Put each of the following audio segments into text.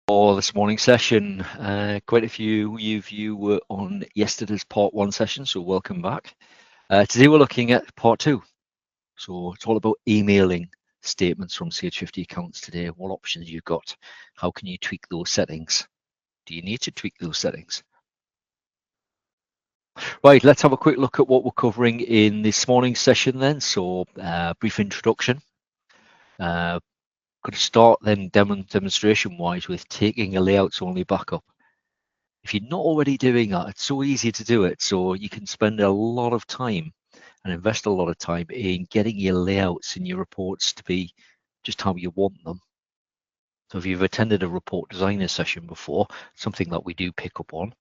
For this morning session. Quite a few of you were on yesterday's part one session, so welcome back. Today we're looking at part two. So it's all about emailing statements from CH50 accounts today. What options you've got? How can you tweak those settings? Do you need to tweak those settings? Right, let's have a quick look at what we're covering in this morning's session then. So brief introduction. Going to start then demonstration-wise with taking a layouts only backup. If you're not already doing that, it's so easy to do it. So you can spend a lot of time and invest a lot of time in getting your layouts and your reports to be just how you want them. So if you've attended a report designer session before, something that we do pick up on,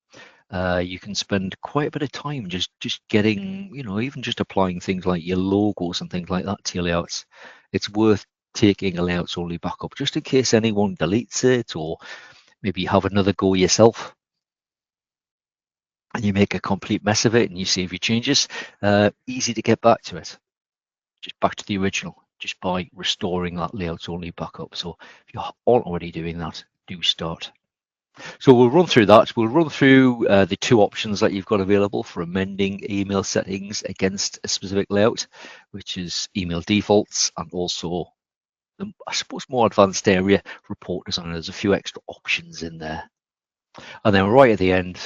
you can spend quite a bit of time just getting, even just applying things like your logos and things like that to your layouts. It's worth taking a layouts only backup just in case anyone deletes it, or maybe you have another go yourself and you make a complete mess of it and you save your changes. Easy to get back to it, just back to the original, just by restoring that layouts only backup. So if you aren't already doing that, do start. So we'll run through that. We'll run through the two options that you've got available for amending email settings against a specific layout, which is email defaults, and also the, I suppose, more advanced area, report design. There's a few extra options in there. And then right at the end,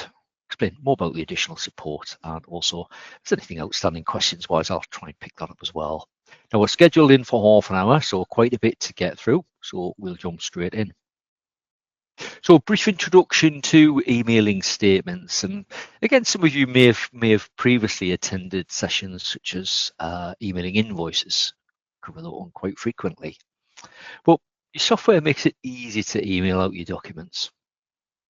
explain more about the additional support, and also if there's anything outstanding questions wise, I'll try and pick that up as well. Now we're scheduled in for half an hour, so quite a bit to get through, so we'll jump straight in. So a brief introduction to emailing statements, and again, some of you may have previously attended sessions such as emailing invoices. Cover that one quite frequently. But your software makes it easy to email out your documents.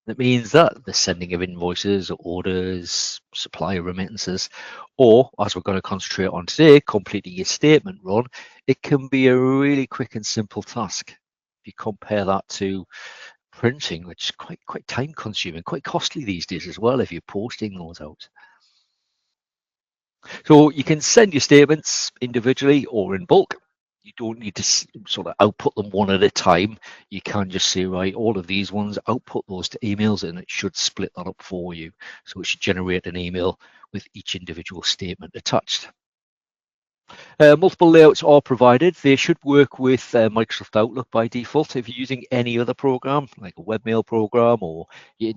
That means that the sending of invoices, orders, supplier remittances, or, as we're going to concentrate on today, completing your statement run, it can be a really quick and simple task. If you compare that to printing, which is quite time consuming, quite costly these days as well if you're posting those out. So you can send your statements individually or in bulk. You don't need to sort of output them one at a time. You can just say, right, all of these ones, output those to emails, and it should split that up for you. So it should generate an email with each individual statement attached. Multiple layouts are provided. They should work with Microsoft Outlook by default. If you're using any other program, like a webmail program, or you're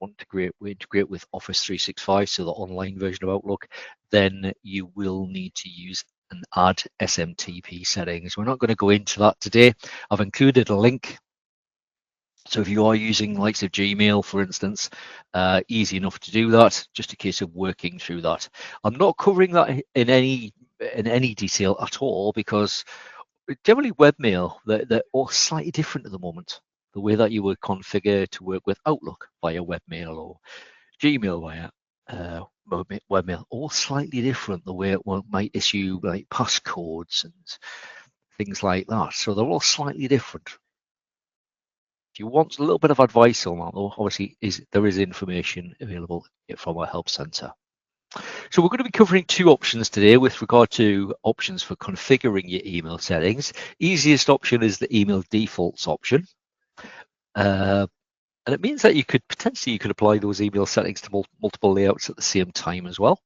want to integrate with Office 365, so the online version of Outlook, then you will need to use and add SMTP settings. We're not going to go into that today. I've included a link. So if you are using likes of Gmail, for instance, easy enough to do that, just a case of working through that. I'm not covering that in any detail at all, because generally webmail, they're all slightly different at the moment. The way that you would configure to work with Outlook via webmail or Gmail via webmail, all slightly different. The way it might issue like passcodes and things like that. So they're all slightly different. If you want a little bit of advice on that, though, obviously there is information available from our help center. So we're going to be covering two options today with regard to options for configuring your email settings. Easiest option is the email defaults option. And it means that you could apply those email settings to multiple layouts at the same time as well.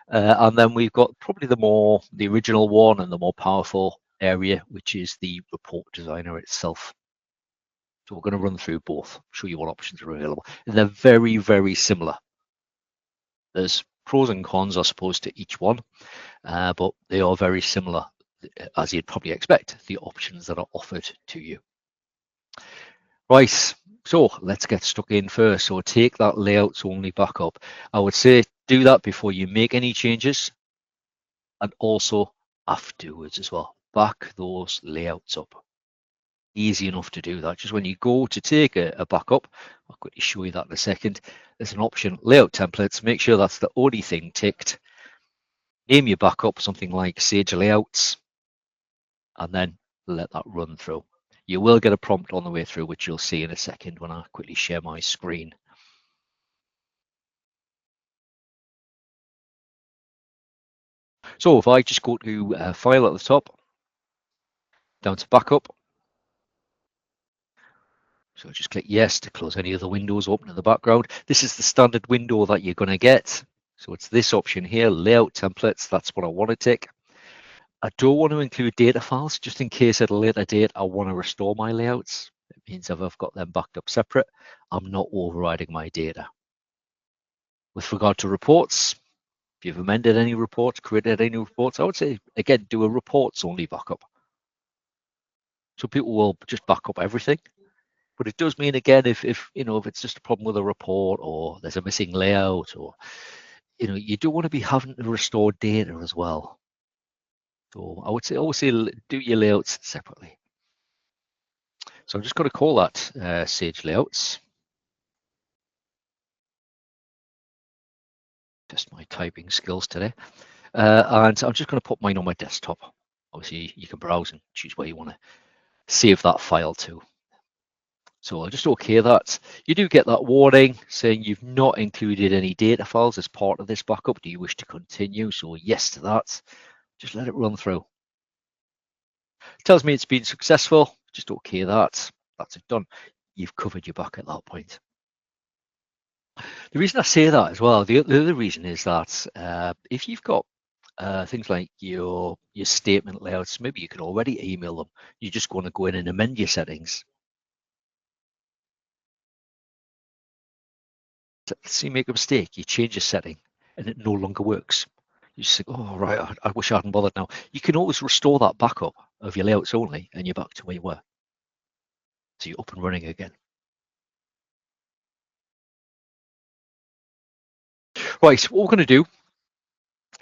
And then we've got probably the original one and the more powerful area, which is the report designer itself. So we're going to run through both, show you what options are available. And they're very, very similar. There's pros and cons, I suppose, to each one, but they are very similar, as you'd probably expect, the options that are offered to you. Right, so let's get stuck in first. So take that layouts only backup. I would say do that before you make any changes, and also afterwards as well. Back those layouts up. Easy enough to do that. Just when you go to take a backup, I'll quickly show you that in a second. There's an option, layout templates. Make sure that's the only thing ticked. Name your backup something like Sage Layouts, and then let that run through. You will get a prompt on the way through, which you'll see in a second when I quickly share my screen. So if I just go to File at the top, down to Backup, So just click yes to close any other windows open in the background. This is the standard window that you're going to get. So it's this option here, layout templates. That's what I want to tick. I don't want to include data files just in case at a later date I want to restore my layouts. It means if I've got them backed up separate, I'm not overriding my data. With regard to reports, if you've amended any reports, created any reports, I would say, again, do a reports only backup. So people will just back up everything. But it does mean, again, if it's just a problem with a report or there's a missing layout, or you don't want to be having to restore data as well. So I would say always say do your layouts separately. So I'm just going to call that Sage Layouts. Just my typing skills today. And I'm just going to put mine on my desktop. Obviously, you can browse and choose where you want to save that file to. So I'll just OK that. You do get that warning saying you've not included any data files as part of this backup. Do you wish to continue? So yes to that. Just let it run through. It tells me it's been successful. Just OK that. That's it done. You've covered your back at that point. The reason I say that as well, the other reason is that if you've got things like your statement layouts, maybe you can already email them. You're just going to go in and amend your settings. Let's say you make a mistake, you change a setting and it no longer works. You just think, oh, right, I wish I hadn't bothered now. You can always restore that backup of your layouts only and you're back to where you were. So you're up and running again. Right, so what we're going to do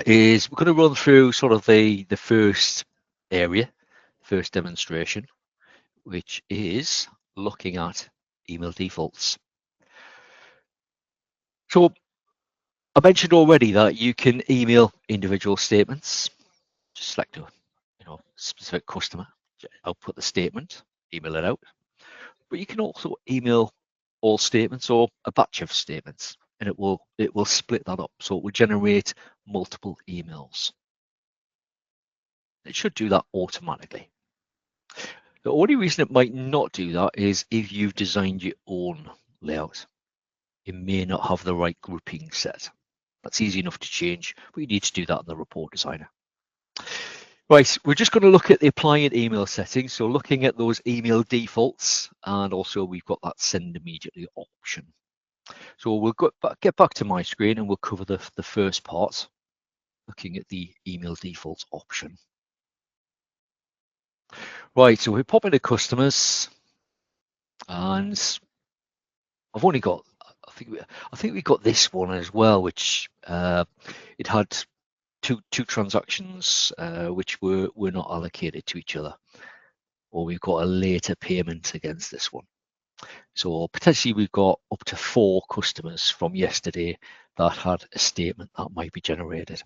is we're going to run through sort of the first area, first demonstration, which is looking at email defaults. So I mentioned already that you can email individual statements. Just select a specific customer, output the statement, email it out. But you can also email all statements or a batch of statements, and it will split that up. So it will generate multiple emails. It should do that automatically. The only reason it might not do that is if you've designed your own layout. It may not have the right grouping set. That's easy enough to change, but you need to do that in the report designer. Right, we're just going to look at the applying email settings. So looking at those email defaults, and also we've got that send immediately option. So we'll get back to my screen and we'll cover the first part, looking at the email defaults option. Right, so we pop into customers, and I've only got, I think we got this one as well, which it had two transactions which were not allocated to each other, or we've got a later payment against this one. So potentially we've got up to 4 customers from yesterday that had a statement that might be generated.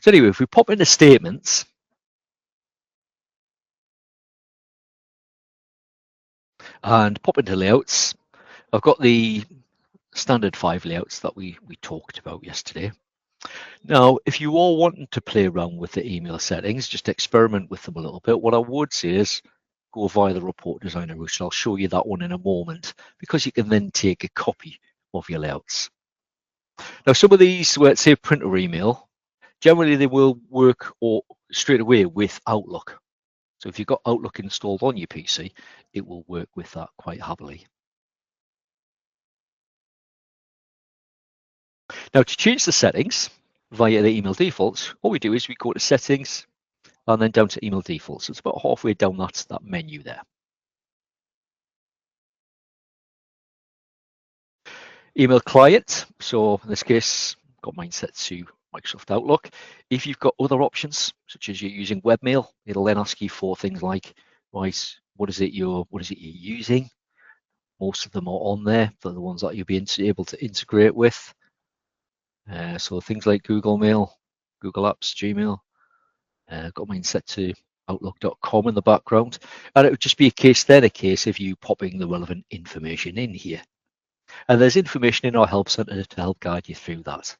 So anyway, if we pop into statements, and pop into layouts, I've got the standard 5 layouts that we talked about yesterday. Now, if you all wanting to play around with the email settings, just experiment with them a little bit, what I would say is go via the report designer route. I'll show you that one in a moment, because you can then take a copy of your layouts. Now, some of these, let's say printer email, generally they will work straight away with Outlook. So if you've got Outlook installed on your PC, it will work with that quite happily. Now, to change the settings via the email defaults, what we do is we go to settings and then down to email defaults. So it's about halfway down that menu there. Email client. So in this case, I've got mine set to Microsoft Outlook. If you've got other options, such as you're using webmail, it'll then ask you for things like, right, what is it you're using? Most of them are on there. They're the ones that you'll be able to integrate with. So things like Google Mail, Google Apps, Gmail. Got mine set to outlook.com in the background. And it would just be a case of you popping the relevant information in here. And there's information in our help center to help guide you through that.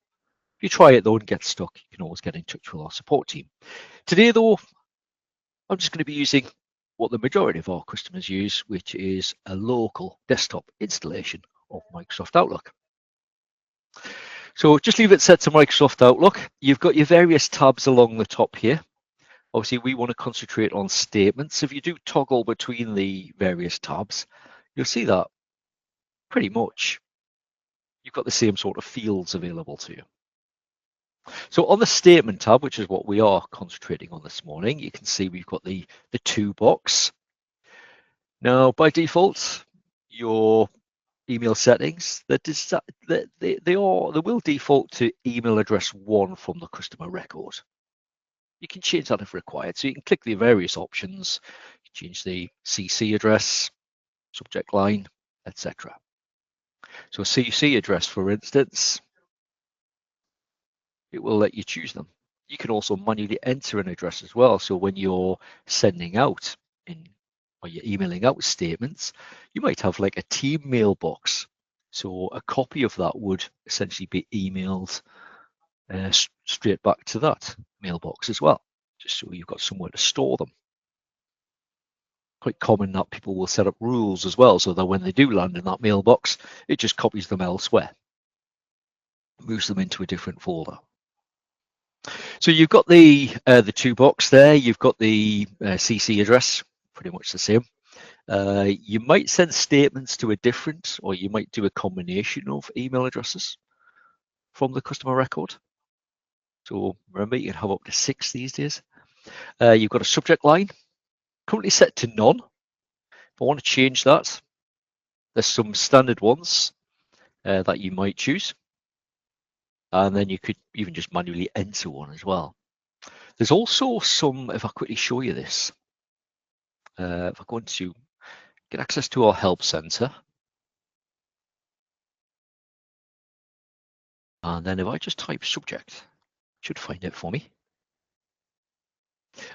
If you try it though and get stuck, you can always get in touch with our support team. Today though, I'm just going to be using what the majority of our customers use, which is a local desktop installation of Microsoft Outlook. So just leave it set to Microsoft Outlook. You've got your various tabs along the top here. Obviously, we want to concentrate on statements. If you do toggle between the various tabs, you'll see that pretty much you've got the same sort of fields available to you. So on the statement tab, which is what we are concentrating on this morning, you can see we've got the to box. Now, by default, your email settings, they will default to email address 1 from the customer record. You can change that if required. So you can click the various options, change the CC address, subject line, etc. So CC address, for instance, it will let you choose them. You can also manually enter an address as well. So when you're sending out or you're emailing out statements, you might have like a team mailbox. So a copy of that would essentially be emailed straight back to that mailbox as well, just so you've got somewhere to store them. Quite common that people will set up rules as well, so that when they do land in that mailbox, it just copies them elsewhere, moves them into a different folder. So you've got the to box there, you've got the CC address, pretty much the same. You might send statements to a different, or you might do a combination of email addresses from the customer record. So remember, you can have up to 6 these days. You've got a subject line, currently set to none. If I want to change that, there's some standard ones that you might choose. And then you could even just manually enter one as well. There's also some, if I quickly show you this, if I go into get access to our help center, and then if I just type subject, it should find it for me.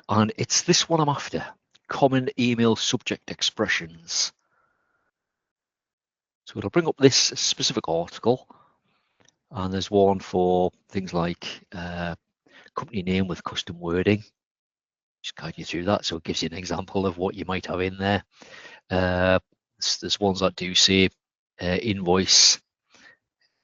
And it's this one I'm after, common email subject expressions. So it'll bring up this specific article, and there's one for things like company name with custom wording. Just guide you through that, so it gives you an example of what you might have in there. There's ones that do say invoice,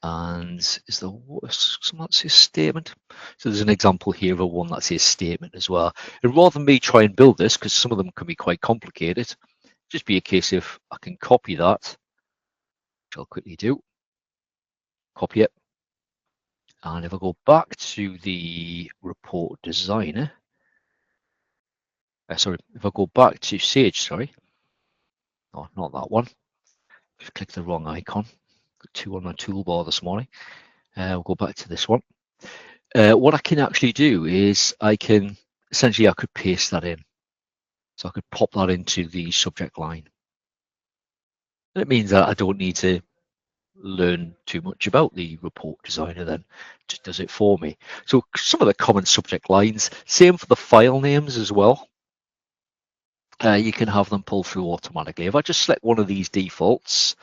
and is there some that says statement? So there's an example here of one that says statement as well. And rather than me try and build this, because some of them can be quite complicated, just be a case of I can copy that, which I'll quickly do. Copy it. And if I go back to the report designer, if I go back to Sage, oh, not that one. Just click the wrong icon. Got 2 on my toolbar this morning. We'll go back to this one. What I can actually do is I could paste that in. So I could pop that into the subject line. And it means that I don't need to learn too much about the report designer then. It just does it for me. So some of the common subject lines, same for the file names as well. You can have them pull through automatically. If I just select one of these defaults,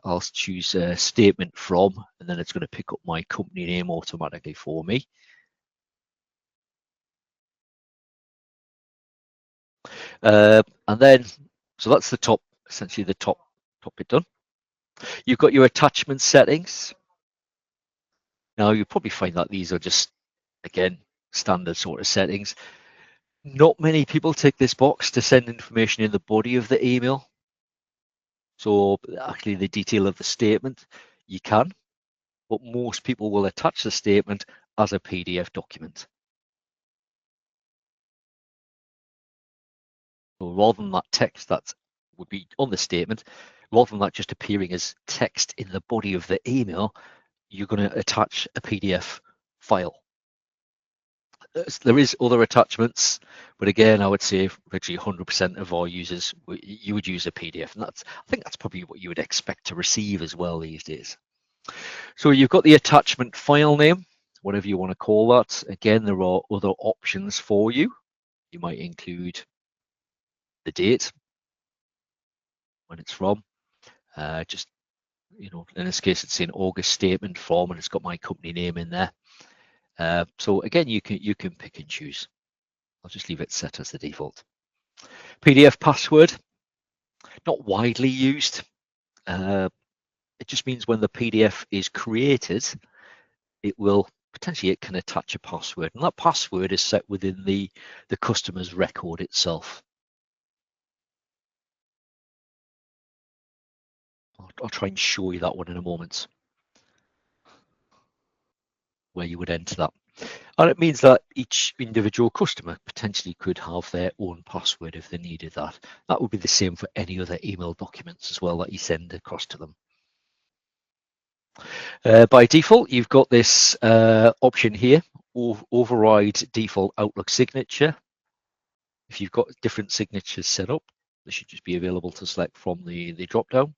I'll choose a statement from, and then it's going to pick up my company name automatically for me. And then, so that's the top, essentially the top bit done. You've got your attachment settings. Now you'll probably find that these are just, again, standard sort of settings. Not many people tick this box to send information in the body of the email. So actually the detail of the statement, you can, but most people will attach the statement as a PDF document. So rather than that text that would be on the statement, rather than that just appearing as text in the body of the email, you're going to attach a PDF file. There is other attachments, but again, I would say virtually 100% of our users, you would use a PDF, and I think that's probably what you would expect to receive as well these days. So you've got the attachment file name, whatever you want to call that. Again, there are other options for you. You might include the date, when it's from, just, in this case, it's in August statement form, and it's got my company name in there. So again, you can pick and choose. I'll just leave it set as the default. PDF password, not widely used. It just means when the PDF is created, it can attach a password, and that password is set within the customer's record itself. I'll try and show you that one in a moment, where you would enter that. And it means that each individual customer potentially could have their own password if they needed that. That would be the same for any other email documents as well that you send across to them. By default, you've got this option here, override default Outlook signature. If you've got different signatures set up, they should just be available to select from the drop-down.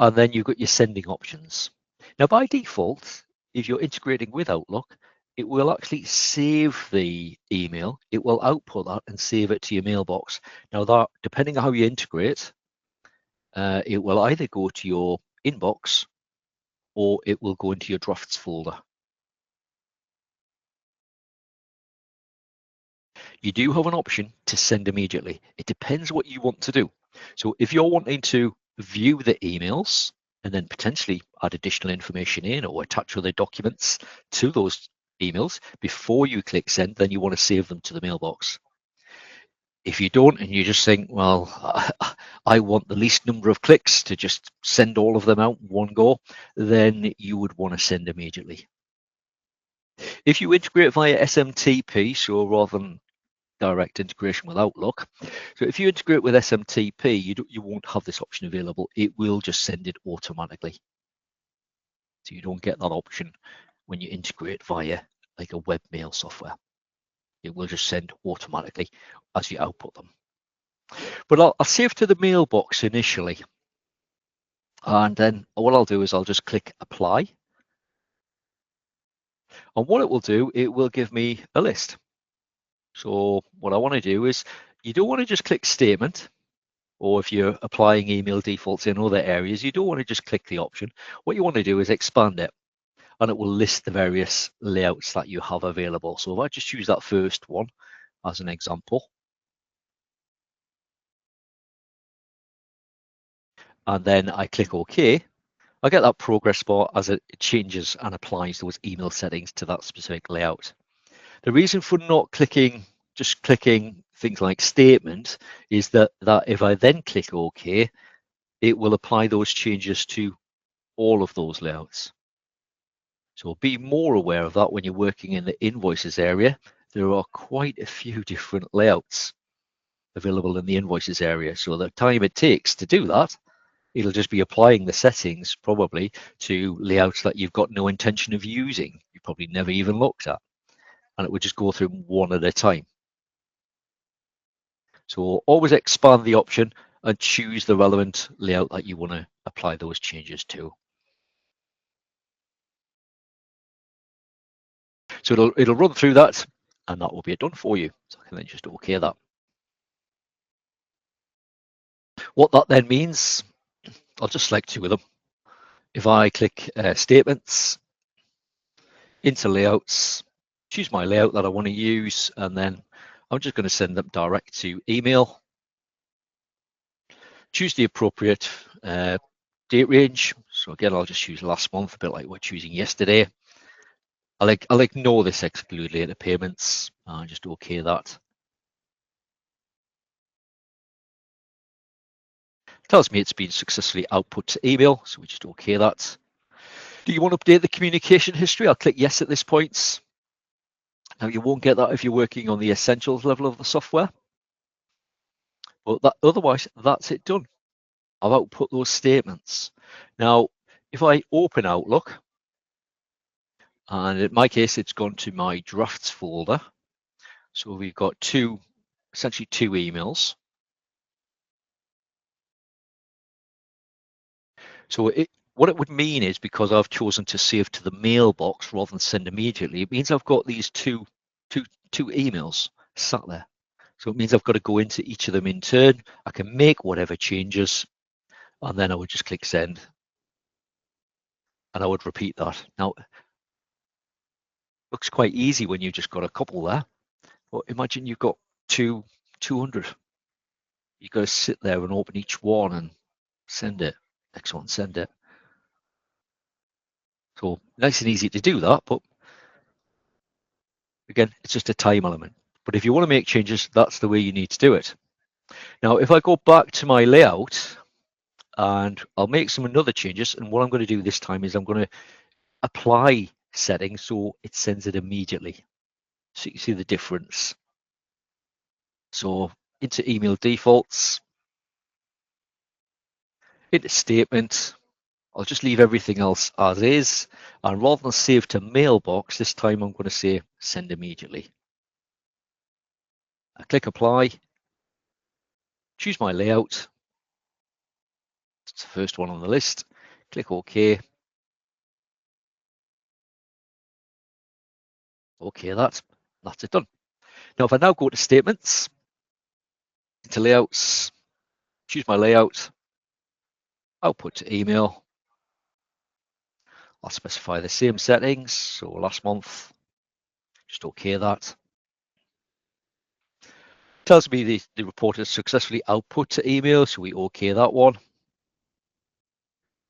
And then you've got your sending options. Now, by default, if you're integrating with Outlook, it will actually save the email. It will output that and save it to your mailbox. Now, that, depending on how you integrate, it will either go to your inbox or it will go into your drafts folder. You do have an option to send immediately. It depends what you want to do. So if you're wanting to view the emails and then potentially add additional information in or attach other documents to those emails before you click send, then you want to save them to the mailbox. If you don't and you just think, well, I want the least number of clicks to just send all of them out in one go, then you would want to send immediately. If you integrate via SMTP, so rather than direct integration with Outlook, so if you integrate with SMTP, you won't have this option available. It will just send it automatically. So you don't get that option when you integrate via like a webmail software. It will just send automatically as you output them. But I'll save to the mailbox initially. And then what I'll do is I'll just click apply. And what it will do, it will give me a list. So what I want to do is, you don't want to just click statement, or if you're applying email defaults in other areas, you don't want to just click the option. What you want to do is expand it, and it will list the various layouts that you have available. So if I just use that first one as an example, and then I click OK, I get that progress bar as it changes and applies those email settings to that specific layout. The reason for not just clicking things like statement is that if I then click OK, it will apply those changes to all of those layouts. So be more aware of that when you're working in the invoices area. There are quite a few different layouts available in the invoices area. So the time it takes to do that, it'll just be applying the settings probably to layouts that you've got no intention of using. You probably never even looked at, and it would just go through one at a time. So always expand the option and choose the relevant layout that you want to apply those changes to. So it'll run through that, and that will be it done for you. So I can then just OK that. What that then means, I'll just select two of them. If I click statements, into layouts, choose my layout that I want to use, and then I'm just going to send them direct to email. Choose the appropriate date range. So again, I'll just use last month, a bit like we're choosing yesterday. I'll ignore this exclude later payments. I'll just OK that. Tells me it's been successfully output to email, so we just OK that. Do you want to update the communication history? I'll click yes at this point. Now you won't get that if you're working on the essentials level of the software, but otherwise that's it done. I've output those statements. Now, if I open Outlook, and in my case, it's gone to my drafts folder. So we've got essentially two emails. So what it would mean is, because I've chosen to save to the mailbox rather than send immediately, it means I've got these two emails sat there. So it means I've got to go into each of them in turn. I can make whatever changes, and then I would just click send, and I would repeat that. Now, it looks quite easy when you've just got a couple there, but imagine you've got two 200. You've got to sit there and open each one and send it. Next one, send it. So nice and easy to do that, but again, it's just a time element. But if you want to make changes, that's the way you need to do it. Now, if I go back to my layout, and I'll make some other changes, and what I'm going to do this time is I'm going to apply settings so it sends it immediately. So you can see the difference. So into email defaults, into statement, I'll just leave everything else as is. And rather than save to mailbox, this time I'm going to say send immediately. I click apply, choose my layout. It's the first one on the list. Click OK. OK, that's it done. Now, if I now go to statements, into layouts, choose my layout, output to email. I'll specify the same settings. So last month, just OK that. Tells me the report is successfully output to email, so we OK that one.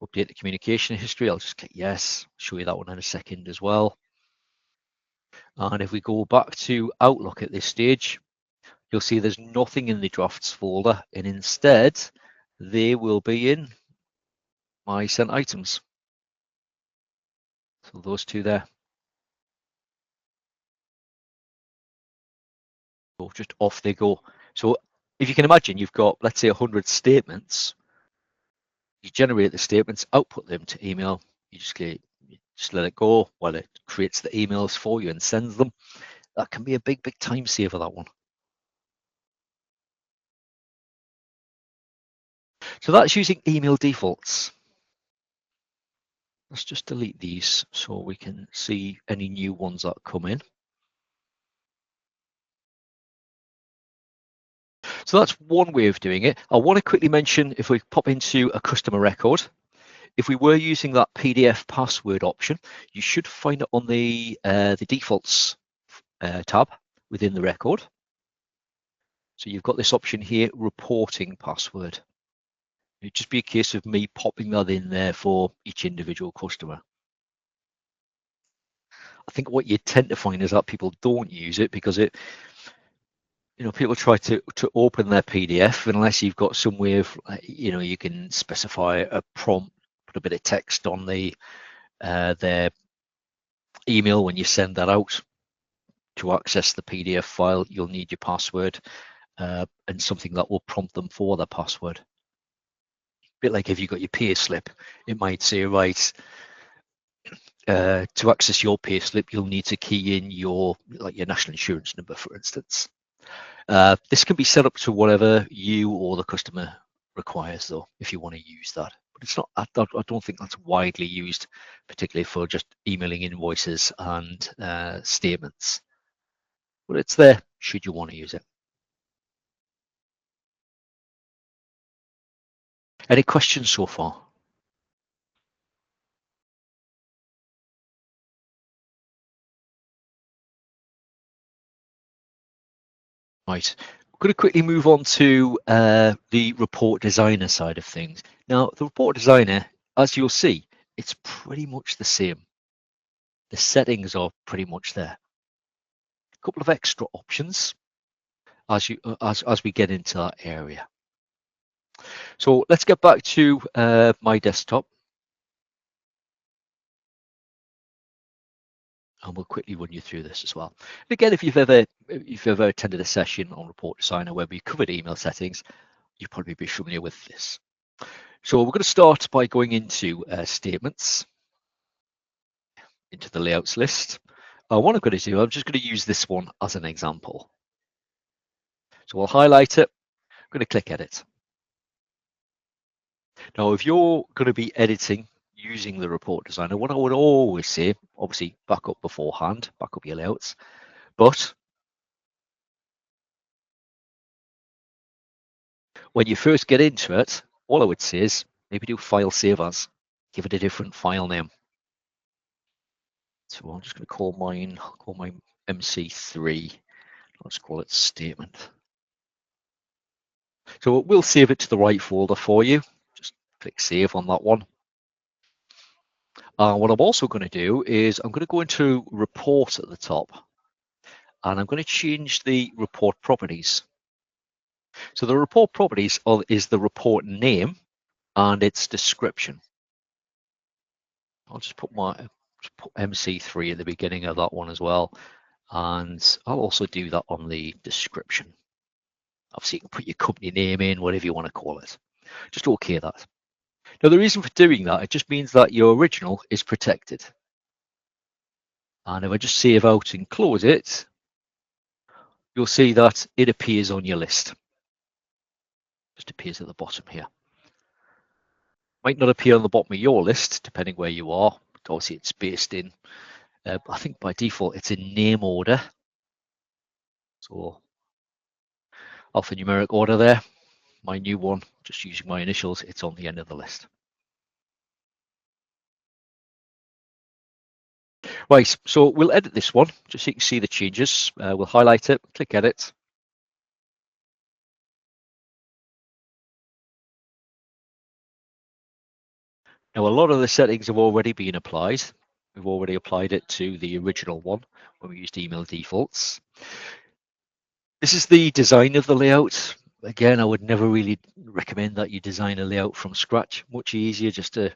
Update the communication history, I'll just click yes, show you that one in a second as well. And if we go back to Outlook at this stage, you'll see there's nothing in the drafts folder, and instead they will be in my sent items. So those two there. So just off they go. So if you can imagine, you've got, let's say, 100 statements. You generate the statements, output them to email. You just let it go while it creates the emails for you and sends them. That can be a big time saver, that one. So that's using email defaults. Let's just delete these so we can see any new ones that come in. So that's one way of doing it. I want to quickly mention, if we pop into a customer record, if we were using that PDF password option, you should find it on the defaults tab within the record. So you've got this option here, reporting password. It'd just be a case of me popping that in there for each individual customer. I think what you tend to find is that people don't use it because people try to open their PDF unless you've got some way of, you can specify a prompt, put a bit of text on their email when you send that out. To access the PDF file, you'll need your password and something that will prompt them for their password. A bit like if you got your pay slip, it might say, right, to access your pay slip, you'll need to key in your national insurance number, for instance. This can be set up to whatever you or the customer requires, though, if you want to use that. But it's not. I don't think that's widely used, particularly for just emailing invoices and statements. But it's there should you want to use it. Any questions so far? Right. I'm going to quickly move on to the report designer side of things. Now, the report designer, as you'll see, it's pretty much the same. The settings are pretty much there. A couple of extra options as we get into that area. So let's get back to my desktop. And we'll quickly run you through this as well. And again, if you've ever attended a session on Report Designer where we covered email settings, you'll probably be familiar with this. So we're going to start by going into statements, into the layouts list. What I'm going to do, I'm just going to use this one as an example. So we'll highlight it. I'm going to click edit. Now, if you're going to be editing using the Report Designer, what I would always say, obviously back up beforehand, back up your layouts, but when you first get into it, all I would say is maybe do file save as, give it a different file name. So I'm just going to call mine MC3. Let's call it statement. So it will save it to the right folder for you. Just click save on that one. What I'm also going to do is I'm going to go into report at the top, and I'm going to change the report properties. So the report properties is the report name and its description. I'll just put MC3 at the beginning of that one as well. And I'll also do that on the description. Obviously, you can put your company name in, whatever you want to call it. Just OK that. Now, the reason for doing that, it just means that your original is protected. And if I just save out and close it, you'll see that it appears on your list. Just appears at the bottom here. Might not appear on the bottom of your list, depending where you are. But obviously, it's based in, I think by default, it's in name order. So alphanumeric order there. My new one, just using my initials, it's on the end of the list. Right, so we'll edit this one, just so you can see the changes. We'll highlight it, click edit. Now, a lot of the settings have already been applied. We've already applied it to the original one when we used email defaults. This is the design of the layout. Again, I would never really recommend that you design a layout from scratch. Much easier just to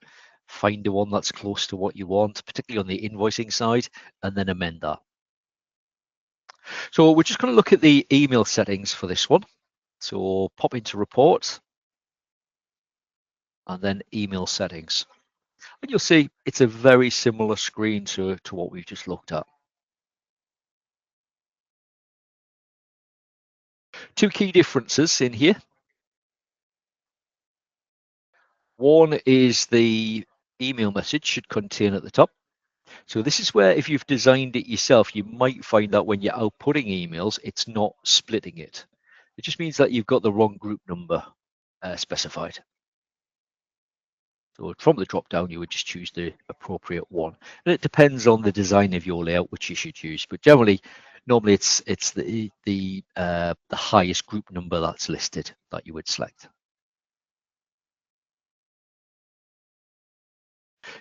find the one that's close to what you want, particularly on the invoicing side, and then amend that. So we're just going to look at the email settings for this one. So pop into report and then email settings. And you'll see it's a very similar screen to what we've just looked at. Two key differences in here. One is the email message should contain at the top. So this is where if you've designed it yourself, you might find that when you're outputting emails, it's not splitting it. It just means that you've got the wrong group number specified. So from the drop down, you would just choose the appropriate one. And it depends on the design of your layout, which you should use. But generally, normally it's the highest group number that's listed that you would select.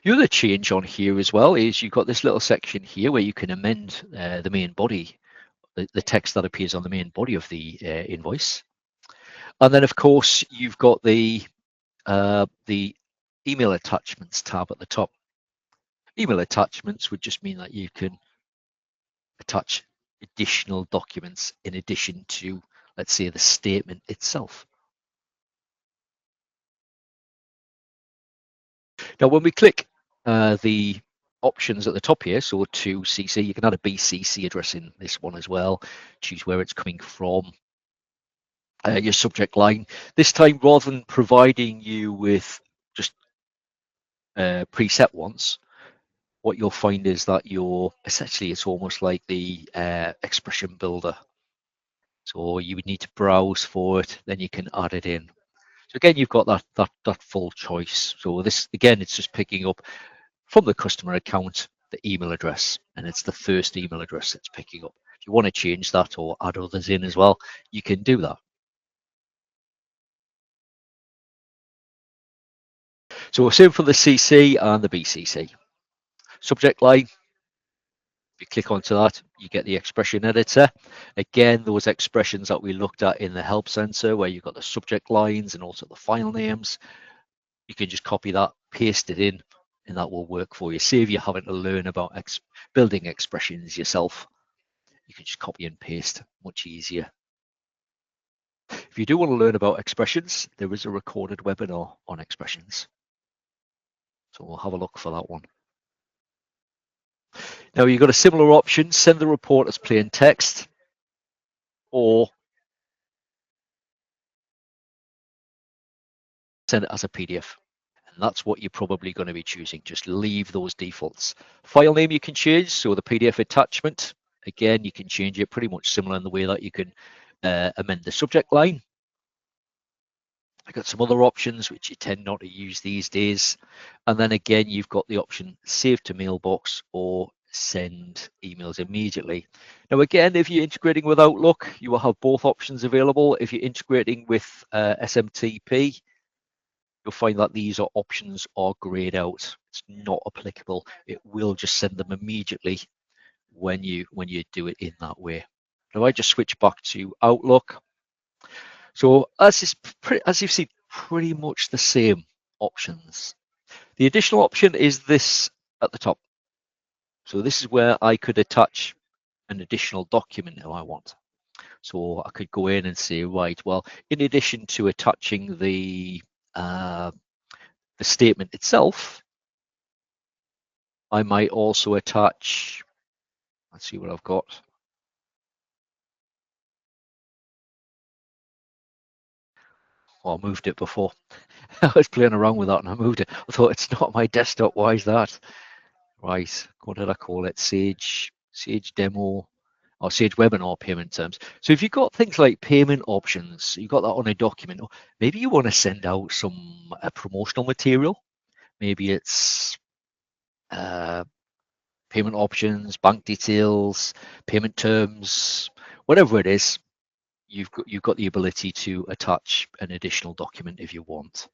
The other change on here as well is you've got this little section here where you can amend the main body, the text that appears on the main body of the invoice. And then, of course, you've got the email attachments tab at the top. Email attachments would just mean that you can attach additional documents in addition to, let's say, the statement itself. Now, when we click the options at the top here, so to CC, you can add a BCC address in this one as well, choose where it's coming from, your subject line. This time, rather than providing you with just preset ones, what you'll find is that essentially it's almost like the expression builder. So you would need to browse for it, then you can add it in. So again, you've got that full choice. So this, again, it's just picking up from the customer account, the email address, and it's the first email address it's picking up. If you want to change that or add others in as well, you can do that. So same for the CC and the BCC. Subject line, if you click onto that, you get the expression editor. Again, those expressions that we looked at in the help center where you've got the subject lines and also the file names, you can just copy that, paste it in, and that will work for you. Save you having to learn about building expressions yourself. You can just copy and paste, much easier. If you do want to learn about expressions, there is a recorded webinar on expressions. So we'll have a look for that one. Now you've got a similar option, send the report as plain text or send it as a PDF. And that's what you're probably going to be choosing. Just leave those defaults. File name you can change, so the PDF attachment, again, you can change it pretty much similar in the way that you can amend the subject line. I've got some other options which you tend not to use these days. And then again, you've got the option save to mailbox or send emails immediately. Now, again, if you're integrating with Outlook, you will have both options available. If you're integrating with SMTP, you'll find that these options are grayed out. It's not applicable. It will just send them immediately when you do it in that way. Now I just switch back to Outlook. So as you've seen, pretty much the same options. The additional option is this at the top. So this is where I could attach an additional document if I want. So I could go in and say, right, well, in addition to attaching the statement itself, I might also attach, let's see what I've got. Oh, I moved it before. I was playing around with that and I moved it. I thought it's not my desktop. Why is that? Right. What did I call it? Sage demo or Sage webinar payment terms. So if you've got things like payment options, you've got that on a document, or maybe you want to send out some promotional material. Maybe it's payment options, bank details, payment terms, whatever it is. You've got the ability to attach an additional document if you want.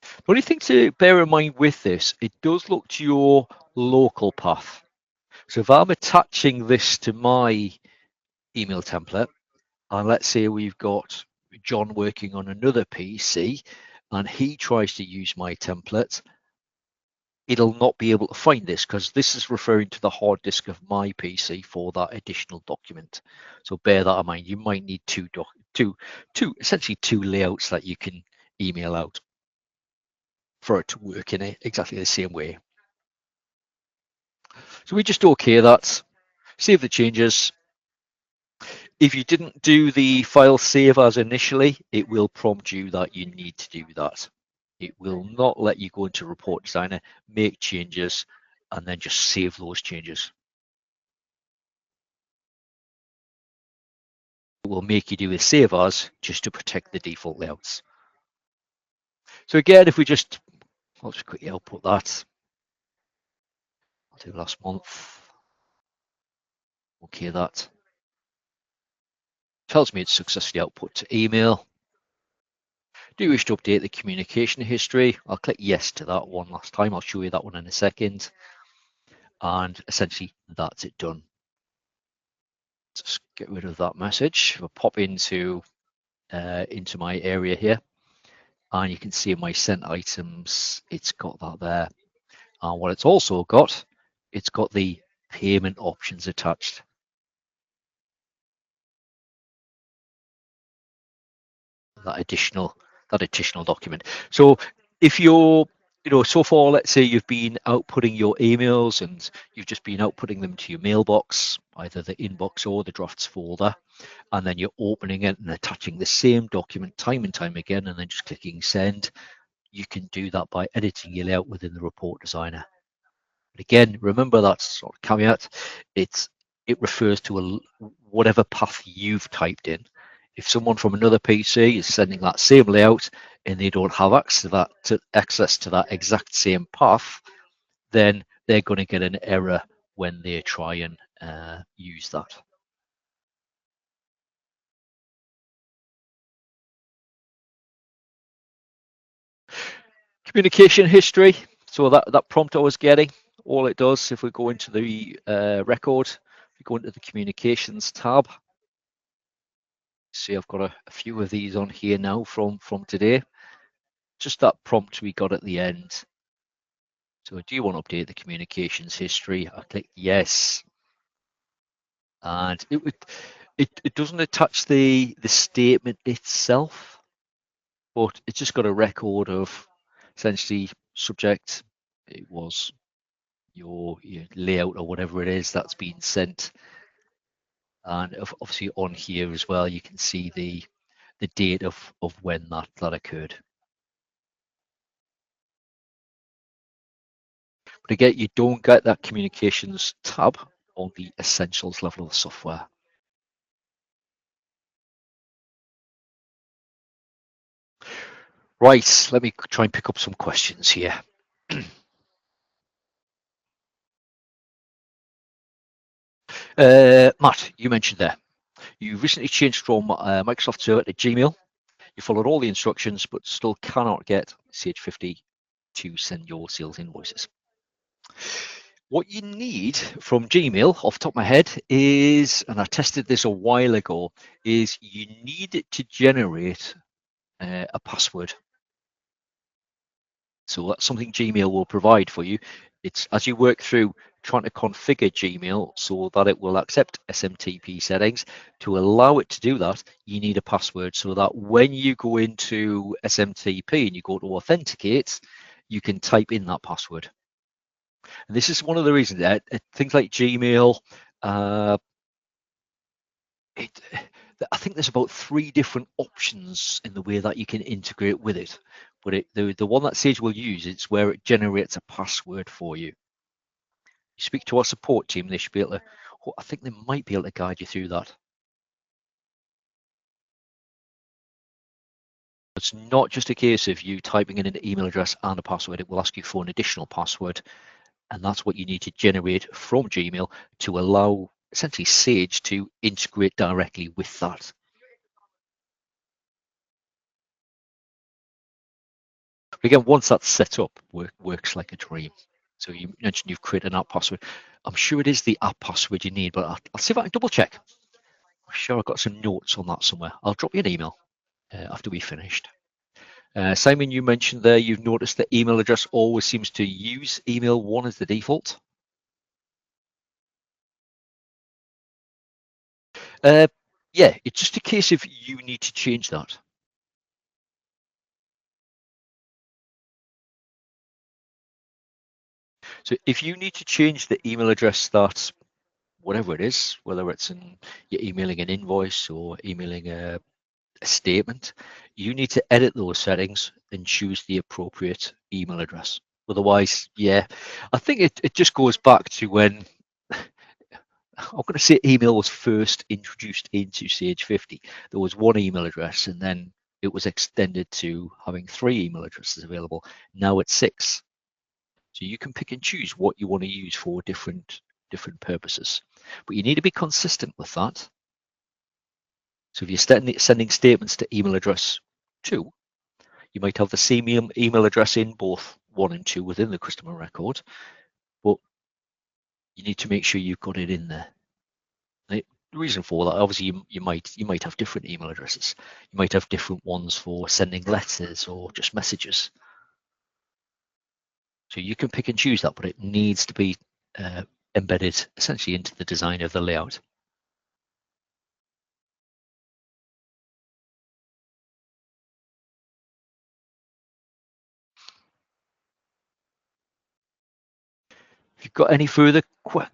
The only thing to bear in mind with this, it does look to your local path. So if I'm attaching this to my email template, and let's say we've got John working on another PC, and he tries to use my template, it'll not be able to find this because this is referring to the hard disk of my PC for that additional document. So bear that in mind. You might need essentially two layouts that you can email out for it to work in exactly the same way. So we just OK that, save the changes. If you didn't do the file save as initially, it will prompt you that you need to do that. It will not let you go into Report Designer, make changes, and then just save those changes. It will make you do a save as just to protect the default layouts. So again, if we I'll just quickly output that. I'll do last month. OK that. Tells me it's successfully output to email. Do you wish to update the communication history? I'll click yes to that one last time. I'll show you that one in a second. And essentially that's it done. Just get rid of that message. I'll pop into my area here. And you can see in my sent items, it's got that there. And what it's also got, it's got the payment options attached. That additional document. So if you're, so far, let's say you've been outputting your emails and you've just been outputting them to your mailbox, either the inbox or the drafts folder, and then you're opening it and attaching the same document time and time again, and then just clicking send, you can do that by editing your layout within the Report Designer. But again, remember that sort of caveat. It refers to whatever path you've typed in. If someone from another PC is sending that same layout and they don't have access to that exact same path, then they're going to get an error when they try and use that. Communication history. So that prompt I was getting, all it does, if we go into the record, we go into the communications tab. See, I've got a few of these on here now from today. Just that prompt we got at the end. So do you want to update the communications history? I click yes. And it doesn't attach the statement itself, but it's just got a record of essentially subject. It was your layout or whatever it is that's been sent. And obviously on here as well, you can see the date of when that occurred. But again, you don't get that communications tab on the essentials level of the software. Right, let me try and pick up some questions here. Matt, you mentioned there, you recently changed from Microsoft Server to Gmail. You followed all the instructions, but still cannot get Sage 50 to send your sales invoices. What you need from Gmail, off the top of my head, is, and I tested this a while ago, is you need it to generate a password. So that's something Gmail will provide for you. It's as you work through trying to configure Gmail so that it will accept SMTP settings. To allow it to do that, you need a password so that when you go into SMTP and you go to authenticate, you can type in that password. And this is one of the reasons that things like Gmail, I think there's about 3 different options in the way that you can integrate with it. But the one that Sage will use, it's where it generates a password for you. You speak to our support team, they should be able to, I think they might be able to guide you through that. It's not just a case of you typing in an email address and a password. It will ask you for an additional password, and that's what you need to generate from Gmail to allow essentially Sage to integrate directly with that. But again, once that's set up, works like a dream. So you mentioned you've created an app password. I'm sure it is the app password you need, but I'll see if I can double check. I'm sure I've got some notes on that somewhere. I'll drop you an email after we finished. Simon, you mentioned there you've noticed that email address always seems to use email 1 as the default. Yeah, it's just a case of you need to change that. So if you need to change the email address that, whatever it is, whether it's you're emailing an invoice or emailing a statement, you need to edit those settings and choose the appropriate email address. Otherwise, yeah, I think it just goes back to when I'm going to say email was first introduced into Sage 50. There was one email address, and then it was extended to having 3 email addresses available. Now it's 6. So you can pick and choose what you want to use for different purposes. But you need to be consistent with that. So if you're sending statements to email address 2, you might have the same email address in both 1 and 2 within the customer record, but you need to make sure you've got it in there. The reason for that, obviously, you might have different email addresses. You might have different ones for sending letters or just messages. So you can pick and choose that, but it needs to be embedded essentially into the design of the layout. If you've got any further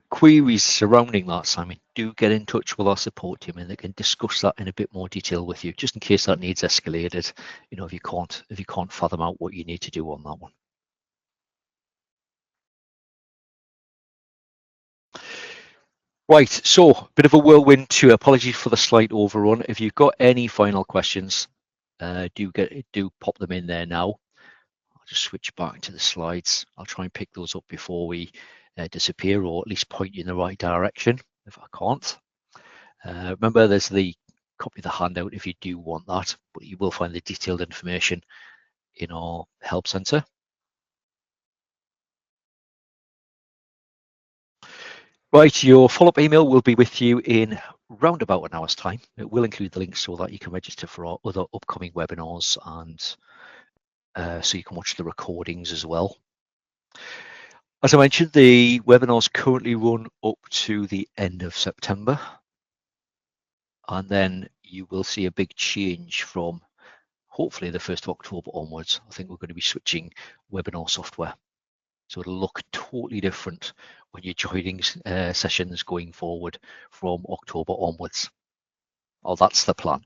queries surrounding that, Simon, do get in touch with our support team and they can discuss that in a bit more detail with you, just in case that needs escalated. You know, if you can't fathom out what you need to do on that one. Right, so a bit of a whirlwind too. Apologies for the slight overrun. If you've got any final questions, do pop them in there now. I'll just switch back to the slides. I'll try and pick those up before we disappear, or at least point you in the right direction if I can't. Remember, there's the copy of the handout if you do want that, but you will find the detailed information in our help center. Right, your follow-up email will be with you in round about an hour's time. It will include the links so that you can register for our other upcoming webinars, and so you can watch the recordings as well. As I mentioned, the webinars currently run up to the end of September, and then you will see a big change from hopefully the 1st of October onwards. I think we're going to be switching webinar software. So it'll look totally different when you're joining sessions going forward from October onwards. Oh, that's the plan.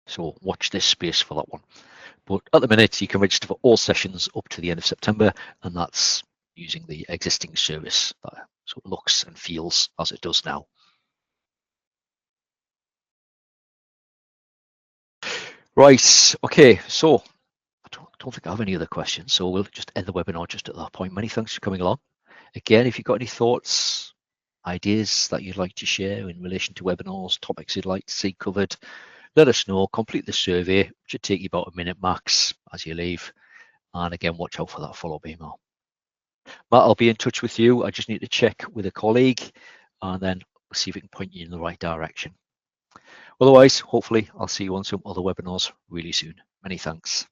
So watch this space for that one. But at the minute, you can register for all sessions up to the end of September, and that's using the existing service that sort of looks and feels as it does now. Right, okay, so I don't think I have any other questions, so we'll just end the webinar just at that point. Many thanks for coming along. Again, if you've got any thoughts, ideas that you'd like to share in relation to webinars, topics you'd like to see covered, let us know. Complete the survey. It should take you about a minute max as you leave. And again, watch out for that follow-up email. Matt, I'll be in touch with you. I just need to check with a colleague and then we'll see if we can point you in the right direction. Otherwise, hopefully, I'll see you on some other webinars really soon. Many thanks.